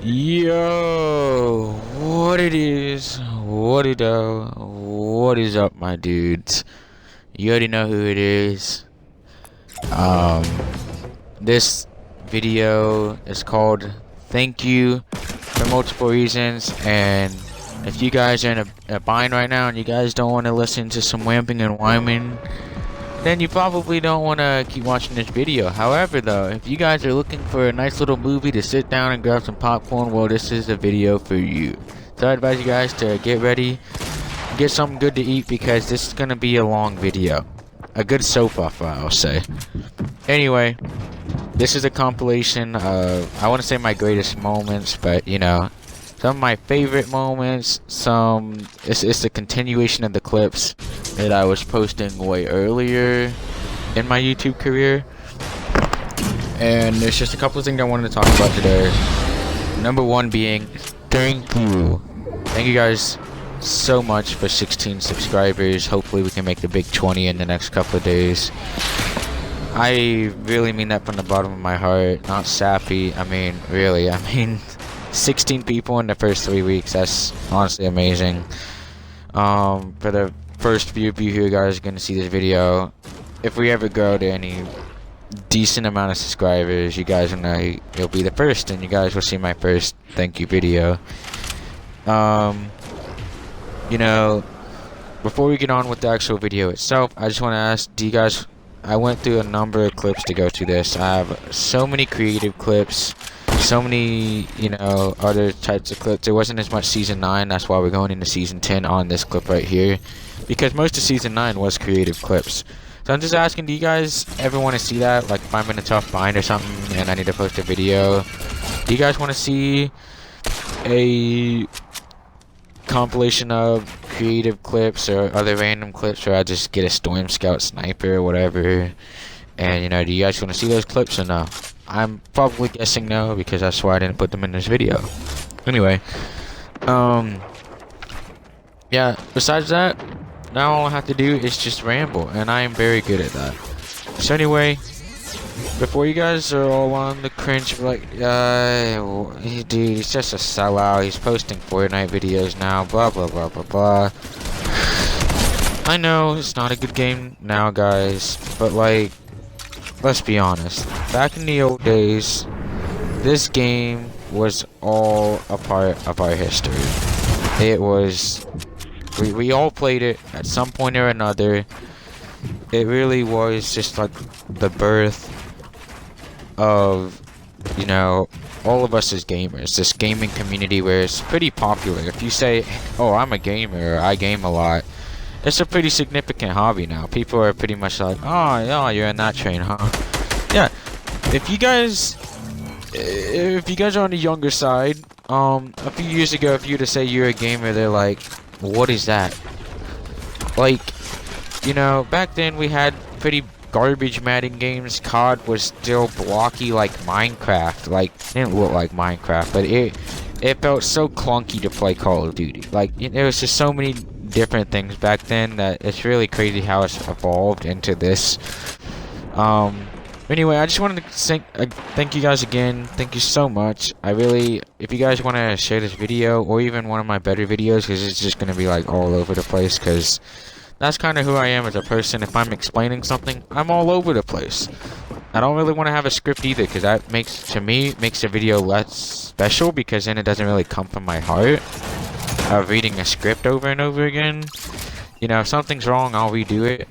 Yo, what it is? What is up, my dudes? You already know who it is. Um, this video is called "Thank You" for multiple reasons, and if you guys are in a bind right now and you guys don't want to listen to some wamping and whining, then you probably don't want to keep watching this video. However, though, if you guys are looking for a nice little movie to sit down and grab some popcorn, well, this is the video for you. So I advise you guys to get ready, get something good to eat, because this is going to be a long video. A good soap opera, I'll say. Anyway, this is a compilation of, I want to say my greatest moments, but, you know, some of my favorite moments, it's the continuation of the clips that I was posting way earlier in my YouTube career. And there's just a couple of things I wanted to talk about today. Number one being, thank you. Thank you guys so much for 16 subscribers. Hopefully we can make the big 20 in the next couple of days. I really mean that from the bottom of my heart. Not sappy. I mean, really. 16 people in the first 3 weeks. That's honestly amazing. For the first few of you who guys are going to see this video, if we ever grow to any decent amount of subscribers, you guys will know you'll be the first, and you guys will see my first thank you video. You know, before we get on with the actual video itself, I just want to ask, do you guys, I went through a number of clips to go through this. I have so many creative clips, so many, you know, other types of clips. There wasn't as much season 9, that's why we're going into season 10 on this clip right here, because most of season 9 was creative clips. So I'm just asking, do you guys ever want to see that? Like if I'm in a tough bind or something and I need to post a video, do you guys want to see a compilation of creative clips or other random clips where I just get a Storm Scout sniper or whatever? And, you know, do you guys want to see those clips or no? I'm probably guessing no, because that's why I didn't put them in this video. Anyway, yeah, besides that, now all I have to do is just ramble, and I am very good at that. So anyway, before you guys are all on the cringe, like, dude, he's just a sellout, he's posting Fortnite videos now, blah, blah, blah, blah, blah. I know, it's not a good game now, guys, but, like, let's be honest. Back in the old days, this game was all a part of our history. It was, we all played it at some point or another. It really was just like the birth of, you know, all of us as gamers. This gaming community where it's pretty popular. If you say, oh, I'm a gamer, or I game a lot, it's a pretty significant hobby now. People are pretty much like, oh, yeah, you're in that train, huh? Yeah. If you guys are on the younger side, a few years ago, if you were to say you're a gamer, they're like, what is that? Like, you know, back then we had pretty garbage Madden games. COD was still blocky like Minecraft. Like, it didn't look like Minecraft, but it felt so clunky to play Call of Duty. Like, there was just so many different things back then that it's really crazy how it's evolved into this. Anyway, I just wanted to thank you guys again. Thank you so much. I really, if you guys want to share this video or even one of my better videos, because it's just going to be like all over the place, because that's kind of who I am as a person. If I'm explaining something, I'm all over the place. I don't really want to have a script either, because that makes the video less special, because then it doesn't really come from my heart of reading a script over and over again. You know, if something's wrong, I'll redo it.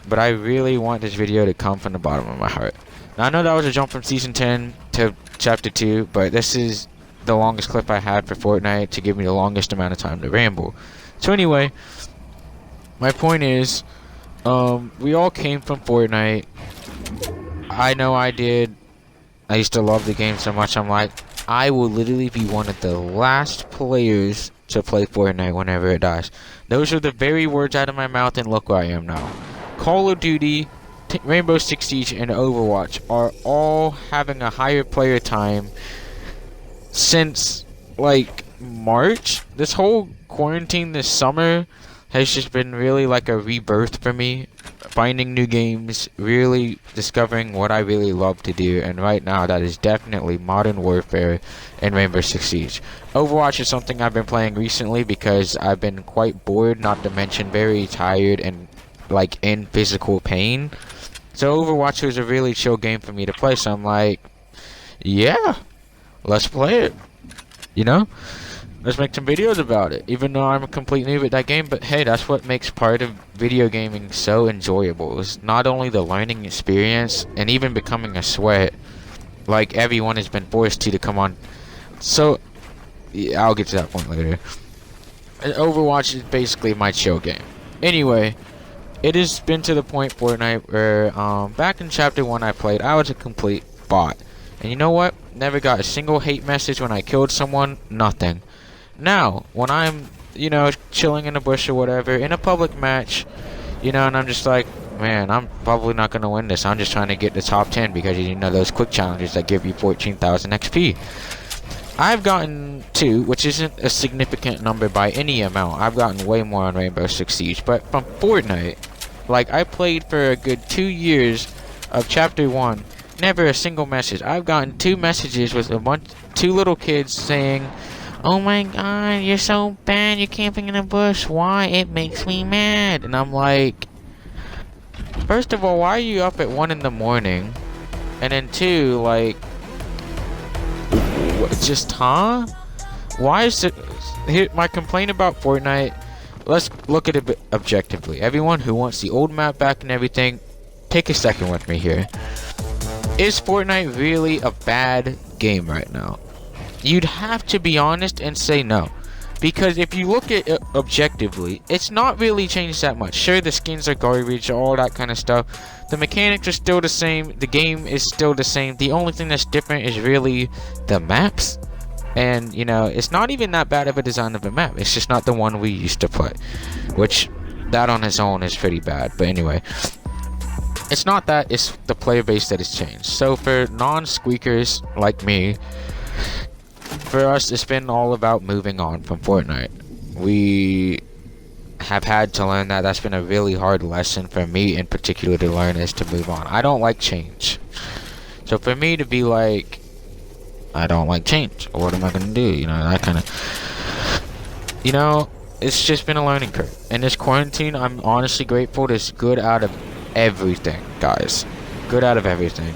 But I really want this video to come from the bottom of my heart. Now, I know that was a jump from Season 10 to Chapter 2, but this is the longest clip I had for Fortnite to give me the longest amount of time to ramble. So anyway, my point is, we all came from Fortnite. I know I did. I used to love the game so much, I'm like, I will literally be one of the last players to play Fortnite whenever it dies. Those are the very words out of my mouth, and look where I am now. Call of Duty, Rainbow Six Siege, and Overwatch are all having a higher player time since, like, March. This whole quarantine this summer has just been really like a rebirth for me. finding new games, really discovering what I really love to do, and right now that is definitely Modern Warfare and Rainbow Six Siege. Overwatch is something I've been playing recently because I've been quite bored, not to mention very tired and like in physical pain. So Overwatch was a really chill game for me to play, so I'm like, yeah, let's play it, you know? Let's make some videos about it, even though I'm a complete noob at that game. But hey, that's what makes part of video gaming so enjoyable. It's not only the learning experience and even becoming a sweat, like everyone has been forced to come on. So, yeah, I'll get to that point later. And Overwatch is basically my chill game. Anyway, it has been to the point Fortnite where, back in Chapter 1 I played, I was a complete bot. And you know what? Never got a single hate message when I killed someone, nothing. Now, when I'm, you know, chilling in a bush or whatever, in a public match, you know, and I'm just like, man, I'm probably not going to win this. I'm just trying to get the top 10 because, you know, those quick challenges that give you 14,000 XP. I've gotten 2, which isn't a significant number by any amount. I've gotten way more on Rainbow Six Siege. But from Fortnite, like, I played for a good 2 years of Chapter 1, never a single message. I've gotten 2 messages with 2 little kids saying, "Oh my god, you're so bad, you're camping in a bush, why? It makes me mad." And I'm like, first of all, why are you up at 1 in the morning? And then 2, like, just, huh? Why is it, here, my complaint about Fortnite, let's look at it objectively. Everyone who wants the old map back and everything, take a second with me here. Is Fortnite really a bad game right now? You'd have to be honest and say no. Because if you look at it objectively, it's not really changed that much. Sure, the skins are garbage, all that kind of stuff. The mechanics are still the same. The game is still the same. The only thing that's different is really the maps. And, you know, it's not even that bad of a design of a map. It's just not the one we used to play. Which, that on its own is pretty bad. But anyway, it's not that. It's the player base that has changed. So for non-squeakers like me, for us, it's been all about moving on from Fortnite. We have had to learn that. That's been a really hard lesson for me in particular to learn, is to move on. I don't like change. So for me to be like, I don't like change, what am I going to do? You know, that kind of, you know, it's just been a learning curve. In this quarantine, I'm honestly grateful. There's good out of everything, guys. Good out of everything.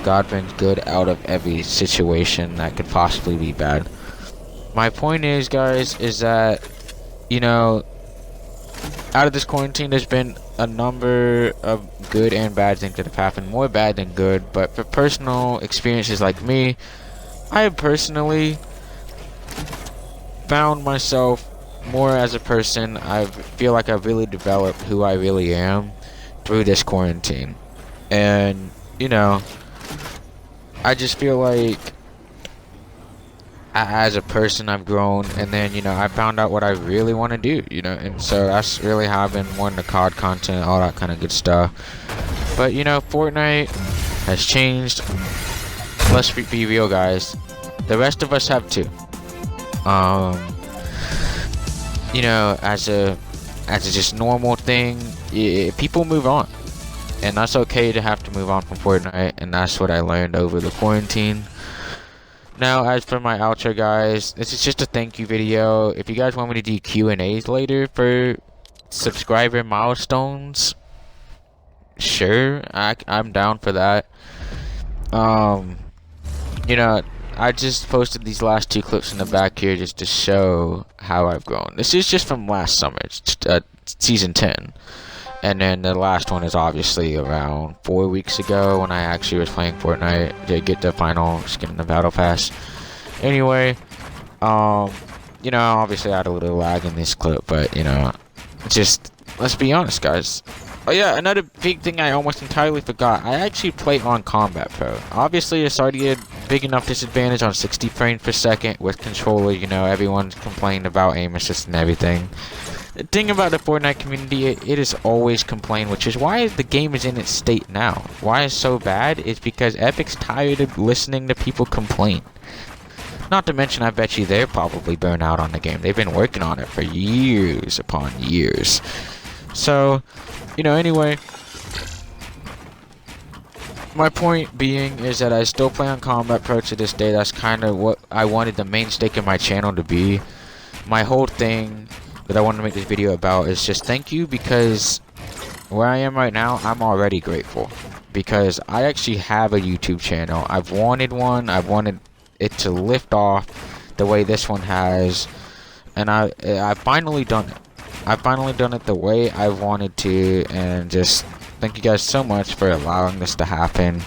God brings good out of every situation that could possibly be bad. My point is, guys, is that, you know, out of this quarantine, there's been a number of good and bad things that have happened. More bad than good. But for personal experiences like me, I have personally found myself more as a person. I feel like I've really developed who I really am through this quarantine. And, you know, I just feel like as a person I've grown, and then, you know, I found out what I really want to do, you know, and so that's really how I've been wanting to COD content, all that kind of good stuff. But, you know, Fortnite has changed. Let's be real, guys. The rest of us have too. You know, as a just normal thing, people move on. And that's okay to have to move on from Fortnite, and that's what I learned over the quarantine. Now, as for my outro, guys, this is just a thank you video. If you guys want me to do Q&As later for subscriber milestones, sure, I'm down for that. You know, I just posted these last 2 clips in the back here just to show how I've grown. This is just from last summer, it's season 10. And then the last one is obviously around 4 weeks ago when I actually was playing Fortnite to get the final skin in the battle pass. Anyway, you know, obviously I had a little lag in this clip, but, you know, just, let's be honest, guys. Oh yeah, another big thing I almost entirely forgot. I actually play on Combat Pro. Obviously, it's already a big enough disadvantage on 60 frames per second with controller. You know, everyone's complained about aim assist and everything. The thing about the Fortnite community, it is always complained, which is why the game is in its state now. Why it's so bad is because Epic's tired of listening to people complain. Not to mention, I bet you they're probably burnt out on the game. They've been working on it for years upon years. So, you know, anyway, My point being is that I still play on Combat Pro to this day. That's kind of what I wanted the main stake in my channel to be. My whole thing that I wanted to make this video about is just thank you, because where I am right now, I'm already grateful. Because I actually have a YouTube channel. I've wanted one. I've wanted it to lift off the way this one has. And I've finally done it. I've finally done it the way I wanted to, and just thank you guys so much for allowing this to happen.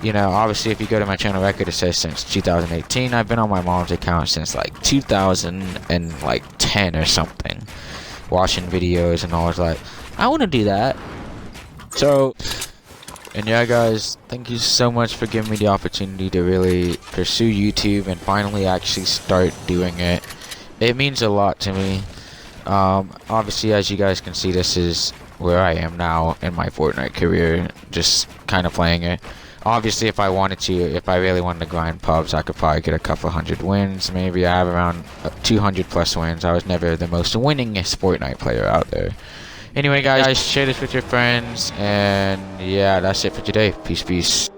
You know, obviously if you go to my channel record, it says since 2018. I've been on my mom's account since like 2010 or something, watching videos, and I was like, I want to do that. So, and yeah guys, thank you so much for giving me the opportunity to really pursue YouTube and finally actually start doing it. It means a lot to me. Obviously, as you guys can see, this is where I am now in my Fortnite career, just kind of playing it. Obviously, if I wanted to, if I really wanted to grind pubs, I could probably get a couple hundred wins. Maybe I have around 200 plus wins. I was never the most winningest Fortnite player out there. Anyway guys, share this with your friends, and yeah, that's it for today. Peace, peace.